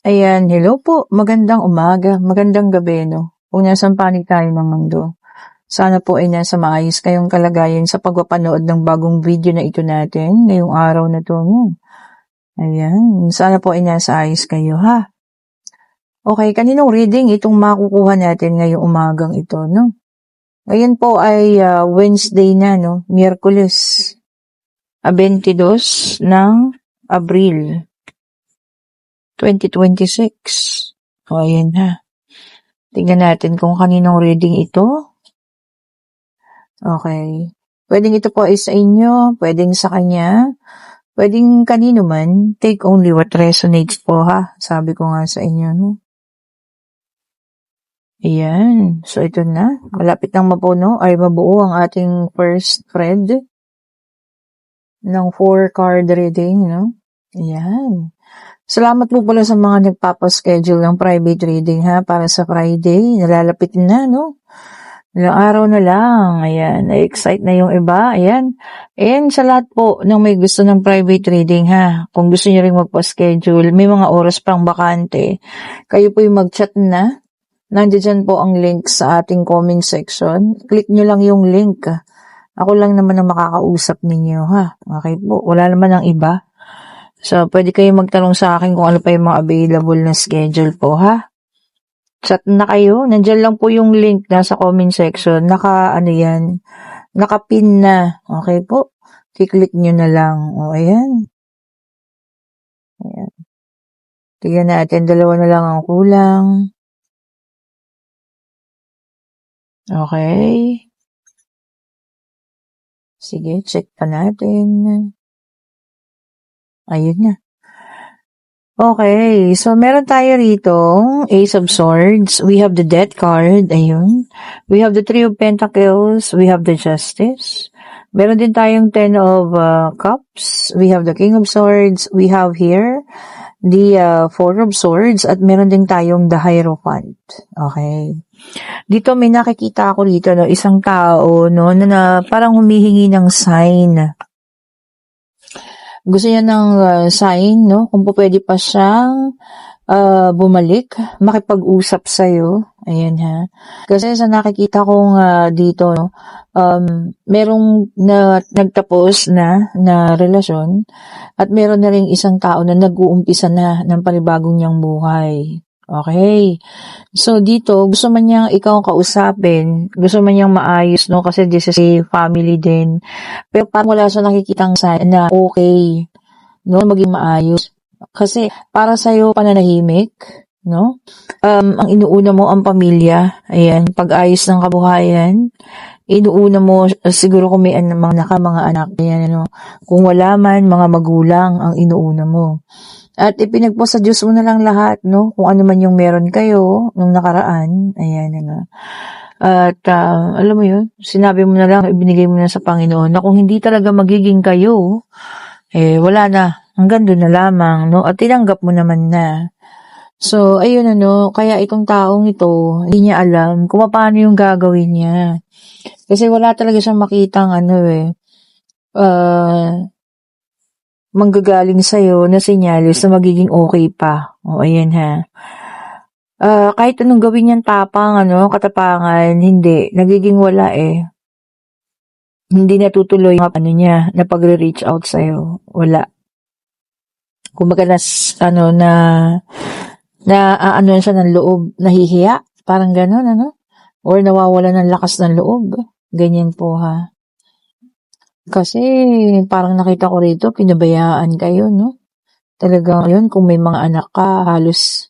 Ayan, hello po. Magandang umaga, magandang gabi, no? Kung nasaan panig tayo ng mundo. Sana po ay nasa maayos kayong kalagayan sa pagpapanood ng bagong video na ito natin ngayong araw na to. No? Ayan, sana po ay nasa ayos kayo, ha? Okay, kaninong reading itong makukuha natin ngayong umagang ito, no? Ngayon po ay Wednesday na, no? Miyerkules, 22 ng Abril 2026. O, ayan ha. Tingnan natin kung kaninong reading ito. Okay. Pwedeng ito po ay sa inyo, pwedeng sa kanya, pwedeng kanino man. Take only what resonates po ha. Sabi ko nga sa inyo, no? Ayan. So, ito na. Malapit nang mapuno ay mabuo ang ating first spread ng 4-card reading, no? Ayan. Salamat po pala sa mga nagpapaschedule ng private reading ha para sa Friday. Nalalapit na, no? Ilang araw na lang. Ayan. Na-excite na yung iba. Ayan. And sa lahat po ng may gusto ng private reading ha. Kung gusto nyo rin magpa-schedule, may mga oras pang bakante. Kayo po yung mag-chat na. Nandiyan po ang link sa ating comment section. Click nyo lang yung link. Ako lang naman ang makakausap ninyo ha. Okay po. Wala naman ang iba. So, pwede kayo magtanong sa akin kung ano pa yung mga available na schedule po, ha? Chat na kayo. Nandyan lang po yung link nasa comment section. Nakapin na. Okay po? Kiklik nyo na lang. O, ayan. Ayan. Tignan natin. 2 na lang ang kulang. Okay. Sige, check pa natin. Ayun na. Okay, so meron tayo rito, Ace of Swords, we have the Death card, ayun. We have the Three of Pentacles, we have the Justice. Meron din tayong Ten of Cups, we have the King of Swords, we have here the Four of Swords, at meron din tayong the Hierophant. Okay. Dito may nakikita ako dito, no, isang tao, no, na parang humihingi ng sign. Gusto niya ng sign, no? Kung po pwede pa siyang bumalik, makipag-usap sa'yo. Ayan ha. Kasi sa nakikita kong dito, no, merong nagtapos na relasyon at meron na rin isang tao na nag-uumpisa na ng panibagong niyang buhay. Okay. So, dito, gusto man niyang ikaw kausapin, gusto man niyang maayos, no? Kasi this is a family din. Pero parang wala siya nakikitang sign na okay, no? Maging maayos. Kasi, para sa'yo, pananahimik, no? Ang inuuna mo ang pamilya, ayan, pag-ayos ng kabuhayan, inuuna mo, siguro kung may mga anak, ayan, ano, kung wala man, mga magulang ang inuuna mo. At ipinagpo sa Diyos mo na lang lahat, no? Kung ano man yung meron kayo nung nakaraan. Ayan na. At alam mo yun, sinabi mo na lang, ibinigay mo na sa Panginoon na kung hindi talaga magiging kayo, wala na. Hanggang doon na lamang, no? At tinanggap mo naman na. So, ayun ano, kaya itong taong ito, hindi niya alam kung paano yung gagawin niya. Kasi wala talaga siyang makitang manggagaling sa'yo na senyalis na magiging okay pa. O, ayan ha. Kahit anong gawin niyang tapang, katapangan, hindi. Nagiging wala eh. Hindi natutuloy yung niya na pagre-reach out sa'yo. Wala. Kumbaga ano siya ng loob, nahihiya. Parang gano'n, Or nawawala ng lakas ng loob. Ganyan po ha. Kasi parang nakita ko rito, pinabayaan kayo, no? Talagang yun, kung may mga anak ka, halos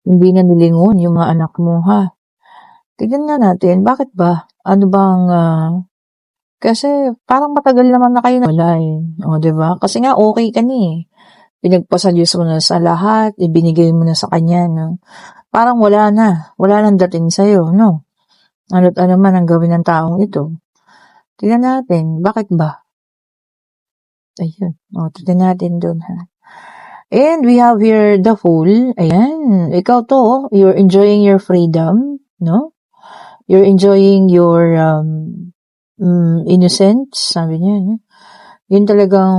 hindi na nilingon yung mga anak mo, ha? Tignan na natin, bakit ba? Ano bang, kasi parang matagal naman na kayo na wala eh. O, diba? Kasi nga okay ka ni. Pinagpasa Diyos mo na sa lahat, ibinigay mo na sa Kanya, no? Parang wala nang dating sa'yo, no? Ano't ano man ang gawin ng taong ito. Tignan natin, bakit ba? Ayun. O, tignan natin doon, ha? And we have here the Fool. Ayan. Ikaw to, you're enjoying your freedom, no? You're enjoying your innocence, sabi niya, no? Yun talagang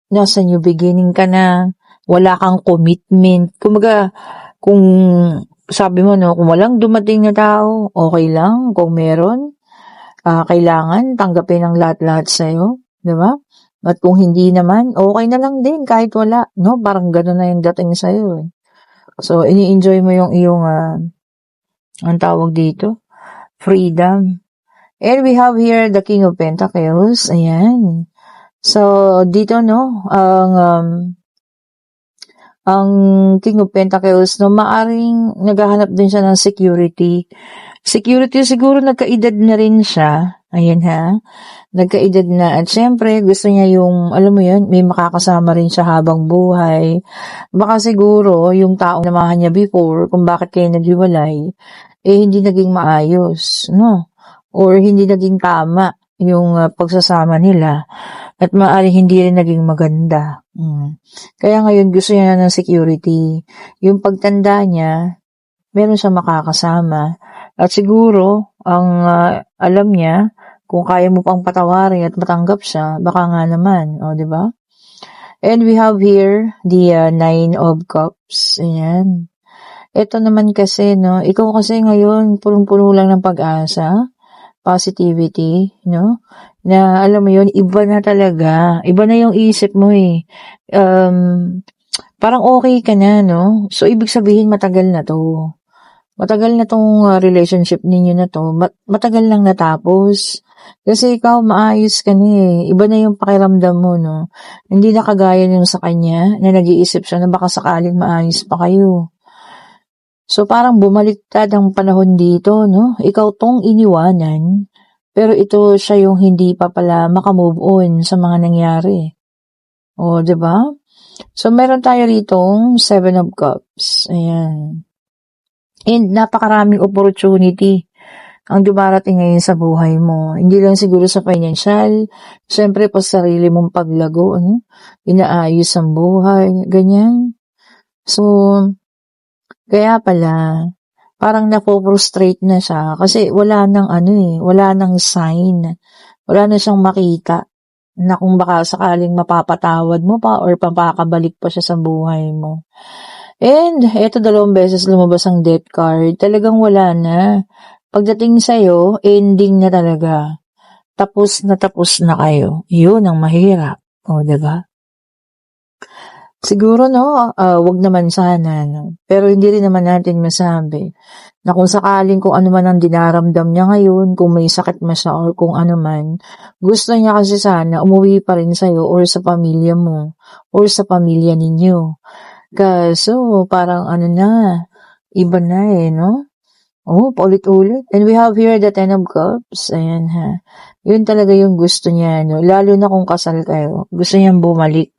nasa new beginning ka na. wala kang commitment. Kumbaga, kung sabi mo, no, kung walang dumating na tao, okay lang. Kung meron, kailangan tanggapin ang lahat-lahat sa'yo. Di ba? At kung hindi naman, okay na lang din kahit wala. No? Parang gano'n na yung dating sa'yo. Eh. So, ini-enjoy mo yung iyong, ang tawag dito, freedom. And we have here the King of Pentacles. Ayan. So, dito, no, ang King of Pentacles, no, maaring naghahanap din siya ng security. Security, siguro nagkaedad na rin siya. Ayan ha. Nagkaedad na. At syempre, gusto niya yung, alam mo yun, may makakasama rin siya habang buhay. Baka siguro, yung taong namahan niya before, kung bakit kayo naghiwalay, hindi naging maayos, no? Or hindi naging tama yung pagsasama nila. At maaari hindi rin naging maganda. Kaya ngayon gusto niya ng security. Yung pagtanda niya, meron siya makakasama. At siguro, ang alam niya, kung kaya mo pang patawarin at matanggap siya, baka nga naman, di ba? And we have here the Nine of Cups. Ayan. Ito naman kasi, no, ikaw kasi ngayon, punong-puno lang ng pag-asa, positivity, no? Na alam mo yun, iba na talaga. Iba na yung isip mo eh. Parang okay ka na, no? So, ibig sabihin, matagal na to. Matagal na tong relationship ninyo na to. Matagal lang natapos. Kasi ikaw, maayos ka na eh. Iba na yung pakiramdam mo, no? Hindi na kagaya yung sa kanya na nag-iisip siya na baka sakaling maayos pa kayo. So, parang bumaliktad ang panahon dito, no? Ikaw tong iniwanan, pero ito siya yung hindi pa pala makamove on sa mga nangyari. O, diba? So, meron tayo ritong Seven of Cups. Ayan. And napakaraming opportunity ang dumarating ngayon sa buhay mo. Hindi lang siguro sa financial, syempre pa sarili mong paglago, ano? Inaayos ang buhay, ganyan. So, kaya pala, parang napofrustrate na siya kasi wala nang wala nang sign. Wala na siyang makita na kung baka sakaling mapapatawad mo pa or papakabalik pa siya sa buhay mo. And eto 2 beses lumabas ang death card. Talagang wala na. Pagdating sa'yo, ending na talaga. Tapos na kayo. Yun ang mahirap. O, diba? Siguro, no, wag naman sana, no? Pero hindi rin naman natin masabi na kung sakaling kung ano man ang dinaramdam niya ngayon, kung may sakit man siya or kung ano man, gusto niya kasi sana umuwi pa rin sa'yo or sa pamilya mo or sa pamilya ninyo. Kaso, parang iba na eh, no? Paulit-ulit. And we have here the Ten of Cups. Ayan ha. Yun talaga yung gusto niya, no? Lalo na kung kasal kayo. Gusto niyang bumalik.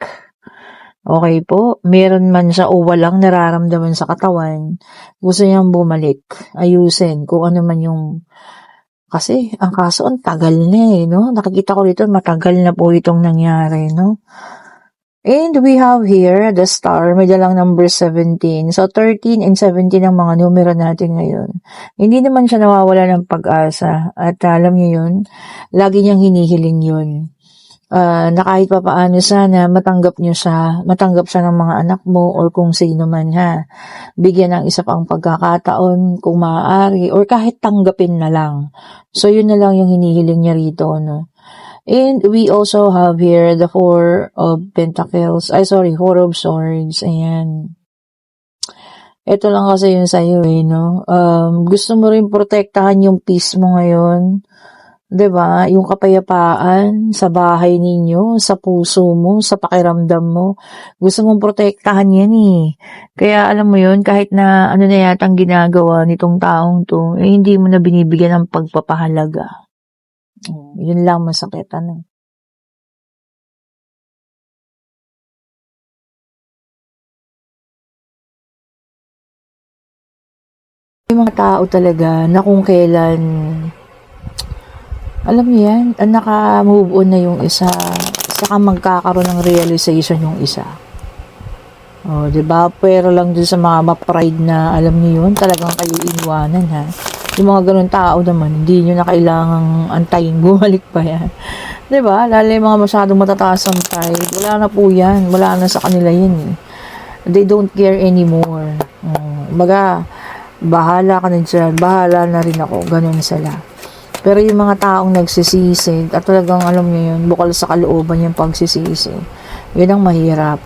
Okay po, meron man siya o walang nararamdaman sa katawan, gusto niyang bumalik, ayusin kung ano man yung, kasi ang kaso ang tagal na eh, no? Nakikita ko dito, matagal na po itong nangyari, no? And we have here the star, may dalang number 17. So 13 and 17 ang mga numero natin ngayon. Hindi naman siya nawawala ng pag-asa at alam niyo yun, lagi niyang hinihiling yun. Na kahit pa paano sana matanggap siya ng mga anak mo or kung sino man ha. Bigyan ng isa pang pagkakataon kung maaari or kahit tanggapin na lang. So yun na lang yung hinihiling niya rito, no. And we also have here the Four of Swords. Ayan. Ito lang kasi yun sa'yo eh, no. Gusto mo rin protektahan yung peace mo ngayon. 'Di ba? Yung kapayapaan sa bahay ninyo, sa puso mo, sa pakiramdam mo. Gusto mong protektahan 'yan eh. Kaya alam mo 'yun, kahit na ano na yatang ginagawa nitong taong 'to, hindi mo na binibigyan ng pagpapahalaga. 'Yun lang masakit Yung mga tao talaga na kung kailan alam mo yan, naka-move on na yung isa, saka magkakaroon ng realization yung isa. Diba? Pero lang dun sa mga ma-pride na, alam niyo yun, talagang kayo iniwanan ha. Yung mga ganun tao naman, hindi nyo na kailangang antayin, bumalik pa yan. Diba? Lalo yung mga masyadong matataas ang pride, wala na po yan, wala na sa kanila yan eh. They don't care anymore. Baga, bahala ka na dyan, bahala na rin ako, ganun sila. Pero yung mga taong nagsisisi, at talagang alam niyo yun, bukal sa kalooban yung pagsisisi, yun ang mahirap.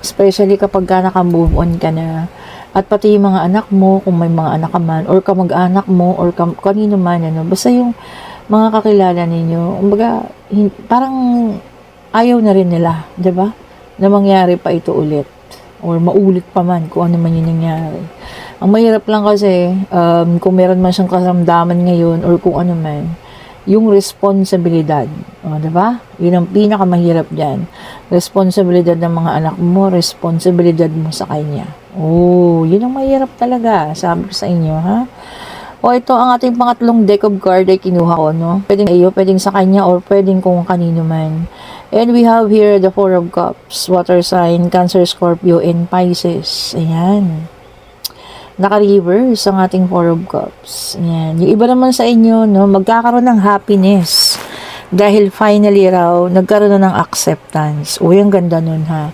Especially kapag ka naka-move on ka na, at pati yung mga anak mo, kung may mga anak ka man, or kamag-anak mo, or kanino man, ano, basta yung mga kakilala ninyo, kumbaga, parang ayaw na rin nila, 'di ba? Na mangyari pa ito ulit, or maulit pa man kung ano man yung nangyari. Ang mahirap lang kasi, kung meron man siyang karamdaman ngayon, or kung ano man, yung responsibilidad. O, diba? Yun ang pinakamahirap dyan. Responsibilidad ng mga anak mo, responsibilidad mo sa kanya. Oh, yun ang mahirap talaga. Sabi ko sa inyo, ha? O, ito ang ating pangatlong deck of card ay kinuha ko, no? Pwedeng iyo, pwedeng sa kanya, or pwedeng kung kanino man. And we have here the Four of Cups, water sign, Cancer, Scorpio, and Pisces. Ayan. Naka-reverse ang ating Four of Cups. Ayan. Yung iba naman sa inyo, no, magkakaroon ng happiness. Dahil finally raw, nagkaroon na ng acceptance. Uy, ang ganda nun, ha.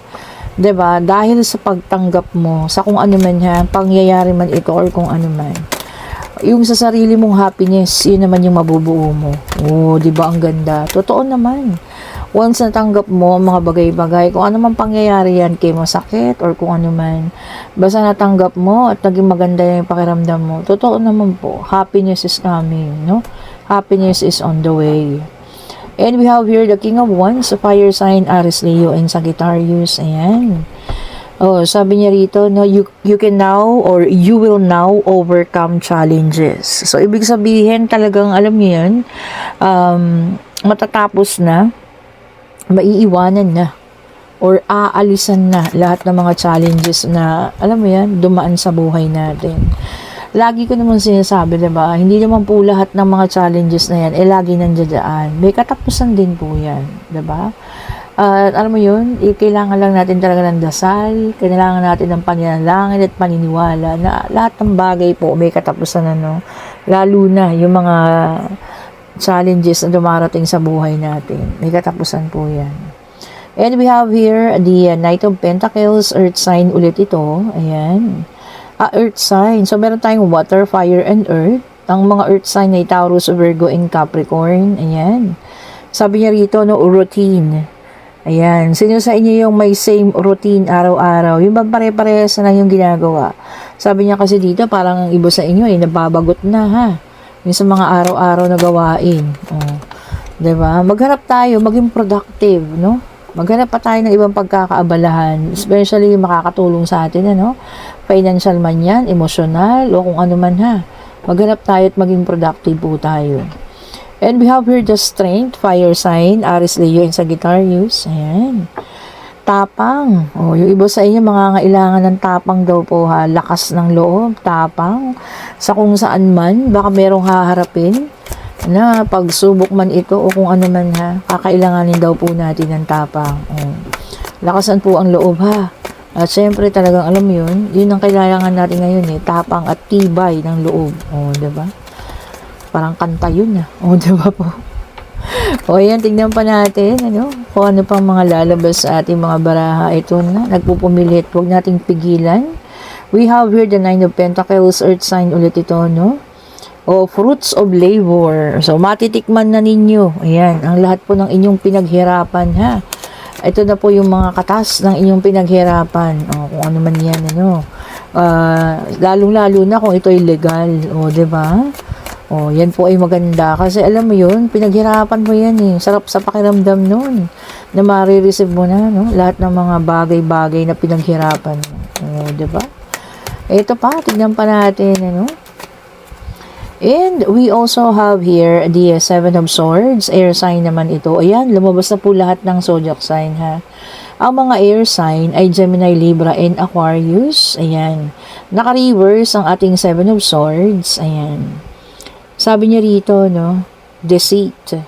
'Di ba? Dahil sa pagtanggap mo, sa kung ano man, ha, pangyayari man ito, or kung ano man. Yung sa sarili mong happiness, yun naman yung mabubuo mo. Oh, 'di ba ang ganda? Totoo naman. Once natanggap mo ang mga bagay-bagay, kung ano man pangyayari yan, kay masakit or kung ano man, basta natanggap mo at naging maganda yung pakiramdam mo, totoo naman po, happiness is coming, no? Happiness is on the way. And we have here the King of Wands, fire sign, Aries, Leo, and Sagittarius. Ayan. Oh, sabi niya rito, no, you can now, or you will now overcome challenges. So, ibig sabihin, talagang, alam niyo yan, matatapos na, maiiwanan na or aalisan na lahat ng mga challenges na, alam mo yan, dumaan sa buhay natin. Lagi ko naman sinasabi, diba, hindi naman po lahat ng mga challenges na yan, lagi nandiyan. May katapusan din po yan, diba? Alam mo yun, kailangan lang natin talaga ng dasal, kailangan natin ng pananalangin at paniniwala na lahat ng bagay po may katapusan, ano, lalo na yung mga challenges na dumarating sa buhay natin. May katapusan po yan. And we have here the Knight of Pentacles, Earth sign ulit ito. Ayan. Earth sign. So, meron tayong water, fire, and earth. Ang mga earth sign ay Taurus, Virgo, and Capricorn. Ayan. Sabi niya rito, no, routine. Ayan. Sino sa inyo yung may same routine araw-araw? Yung bang pare-parehas na lang yung ginagawa? Sabi niya kasi dito, parang ang iba sa inyo, nababagot na, ha? Yung sa mga araw-araw na gawain. Oh. Diba? Maghanap tayo, maging productive, no? Maghanap pa tayo ng ibang pagkakaabalahan, especially yung makakatulong sa atin, ano? Financial man yan, emotional, o kung ano man, ha? Maghanap tayo at maging productive po tayo. And we have here the Strength, fire sign, Aries, Leo, and Sagittarius. Ayan. Tapang. O, yung iba sa inyo, mangangailangan ng tapang daw po, ha? Lakas ng loob, tapang. Sa kung saan man, baka merong haharapin na pagsubok man ito o kung ano man, ha? Kakailanganin daw po natin ng tapang. O, lakasan po ang loob, ha? At syempre, talagang alam mo yun ang kailangan natin ngayon, tapang at tibay ng loob. O, diba? Parang kanta yun, ha? O, diba po? O, ayan, tignan pa natin, ano, kung ano pang mga lalabas sa ating mga baraha. Ito na, nagpupumilit, huwag nating pigilan. We have here the Nine of Pentacles, Earth sign ulit ito, no? O, fruits of labor. So, matitikman na ninyo. Ayan, ang lahat po ng inyong pinaghirapan, ha? Ito na po yung mga katas ng inyong pinaghirapan. O, kung ano man yan, ano. Lalong-lalo na kung ito ay legal. O, diba? Oh, yan po ay maganda. Kasi alam mo yun, pinaghirapan mo yan eh. Sarap sa pakiramdam nun. Na marireceive mo na, no? Lahat ng mga bagay-bagay na pinaghirapan mo. Oh, diba? Ito pa, tignan pa natin, ano? And we also have here the Seven of Swords. Air sign naman ito. Ayan, lumabas na po lahat ng zodiac sign, ha? Ang mga air sign ay Gemini, Libra, and Aquarius. Ayan. Naka-reverse ang ating Seven of Swords. Ayan. Sabi niya rito, no, deceit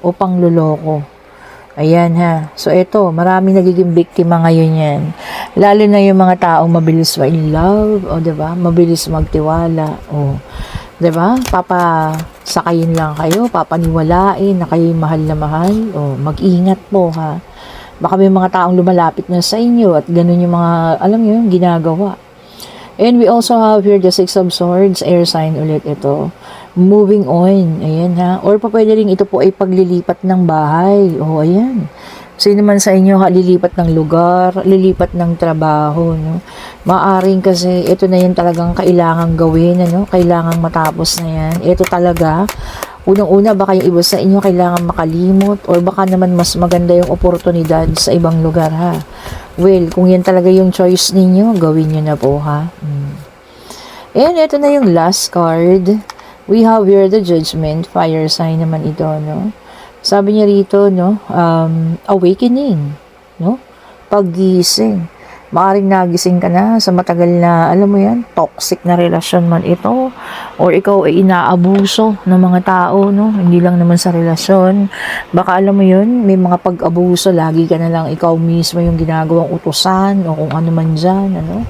o pangluloko. Ayan, ha. So, ito, maraming nagiging biktima ngayon yan. Lalo na yung mga taong mabilis ma-in love, o, diba? Mabilis magtiwala, o. Diba? Papasakayin lang kayo, papaniwalain na kayo'y mahal na mahal, o. Mag-ingat po, ha. Baka may mga taong lumalapit na sa inyo at ganun yung mga, alam nyo yung ginagawa. And we also have here the Six of Swords, air sign ulit ito. Moving on, ayan ha. Or pa pwede rin ito po ay paglilipat ng bahay. O, ayan. Sino man sa inyo lilipat ng lugar, lilipat ng trabaho, no? Maaring kasi ito na yun talagang kailangang gawin, ano? Kailangang matapos na yan. Ito talaga, unang-una baka yung iba sa inyo kailangan makalimot or baka naman mas maganda yung oportunidad sa ibang lugar, ha. Well, kung yan talaga yung choice ninyo, gawin nyo na po, ha. And ito na yung last card. We have here the Judgment, fire sign naman ito, no. Sabi niya rito, no, awakening, no, paggising. Maaring nagising ka na sa matagal na, alam mo yan, toxic na relasyon man ito, or ikaw ay inaabuso ng mga tao, no, hindi lang naman sa relasyon. Baka alam mo yun, may mga pag-abuso, lagi ka na lang ikaw mismo yung ginagawang utusan, o kung ano man dyan, ano,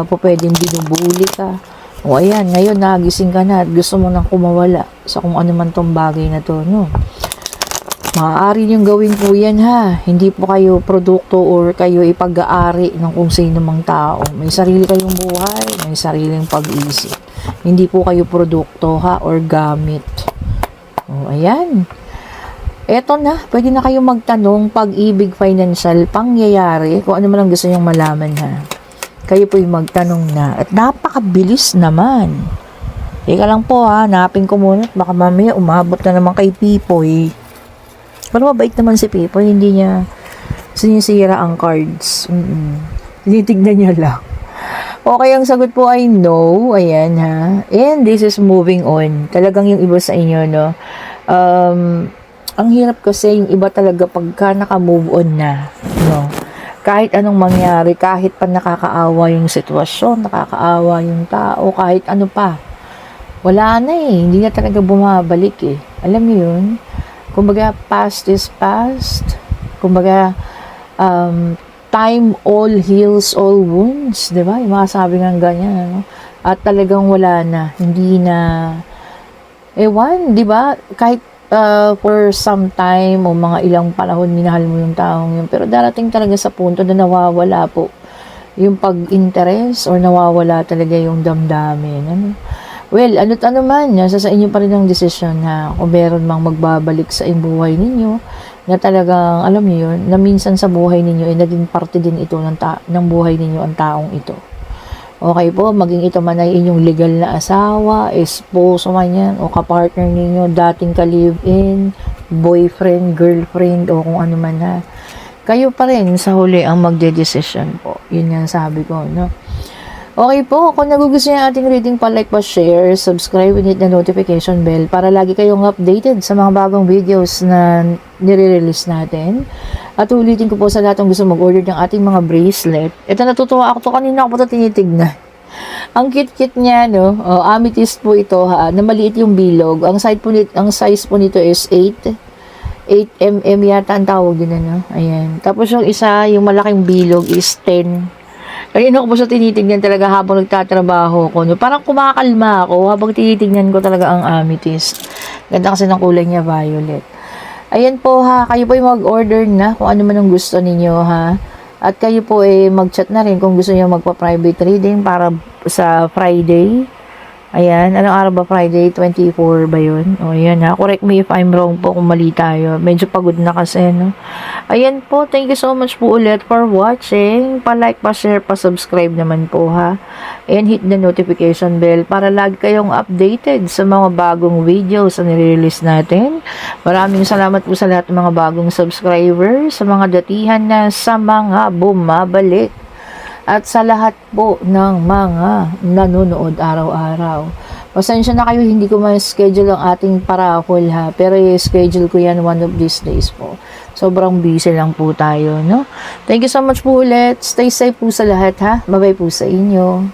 pwedeng binubuli ka. O ayan, ngayon nagising ka na at gusto mo nang kumawala sa kung ano man tong bagay na to, no. Maaari niyong gawin po yan, ha. Hindi po kayo produkto or kayo ipag-aari ng kung sino mang tao. May sarili kayong buhay, may sariling pag-isip. Hindi po kayo produkto, ha, or gamit. O, ayan. Eto na, pwede na kayo magtanong pag-ibig, financial, pangyayari, kung ano man ang gusto niyong malaman, ha. Kayo po yung magtanong na. At napakabilis naman. Teka lang po, ha, hanapin ko muna. Baka mamaya umabot na naman kay Pipoy. Pero mabait naman si Pipoy, hindi niya sinisira ang cards. Tinitignan niya lang. Okay, ang sagot po ay no. Ayan, ha. And this is moving on. Talagang yung iba sa inyo, no. Ang hirap kasi yung iba talaga pagka naka-move on na, no. Kahit anong mangyari, kahit pa nakakaawa yung sitwasyon, nakakaawa yung tao, kahit ano pa. Wala na eh. Hindi na talaga bumabalik eh. Alam mo yun? Kumbaga, past is past. Kumbaga, time all heals all wounds. Diba? Yung mga sabi nga ganyan. Ano? At talagang wala na. Hindi na, ewan, diba? Kahit for some time o mga ilang panahon, minahal mo yung taong yun. Pero darating talaga sa punto na nawawala po yung pag-interest or nawawala talaga yung damdamin. Ano? Well, ano man, nasa sa inyo pa rin ang desisyon na kung meron mang magbabalik sa buhay ninyo na talagang, alam niyo yun, na minsan sa buhay ninyo ay naging parte din ito ng buhay ninyo ang taong ito. Okay po, maging ito man ay inyong legal na asawa, esposo man yan, o kapartner ninyo, dating ka-live-in, boyfriend, girlfriend, o kung ano man ha. Kayo pa rin sa huli ang magde-decision po. Yun nga sabi ko, no? Okay po, kung nagugustuhan yung ating reading, pa-like, pa-share, subscribe, and hit the notification bell para lagi kayong updated sa mga bagong videos na nire-release natin. At ulitin ko po sa lahat ng gusto mag-order ng ating mga bracelet. Ito, natutuwa ako to, kanina ako po ito tinitignan. Ang cute-cute niya, no? Amethyst po ito, ha, na maliit yung bilog. Ang size po nito is 8 mm yata ang tawag din, ano? Ayan. Tapos yung isa, yung malaking bilog is 10. Kanina ko po siya tinitignan talaga habang nagtatrabaho ko. No? Parang kumakalma ako habang tinitignan ko talaga ang amethyst. Ganda kasi ng kulay niya, violet. Ayan po ha, kayo po yung mag-order na kung ano man ang gusto ninyo ha. At kayo po mag-chat na rin kung gusto niyo magpa-private reading para sa Friday. Ayan, anong araw ba Friday? 24 ba yun? O, ayan ha. Correct me if I'm wrong po kung mali tayo. Medyo pagod na kasi, no? Ayan po, thank you so much po ulit for watching. Pa-like, pa-share, pa-subscribe naman po ha. And hit the notification bell para lagi kayong updated sa mga bagong videos na nire-release natin. Maraming salamat po sa lahat ng mga bagong subscribers, sa mga datihan na sa mga bumabalik. At sa lahat po ng mga nanonood araw-araw. Pasensya na kayo, hindi ko ma-schedule ang ating paraffol ha. Pero i-schedule ko yan one of these days po. Sobrang busy lang po tayo, no? Thank you so much po ulit. Stay safe po sa lahat ha. Bye-bye po sa inyo.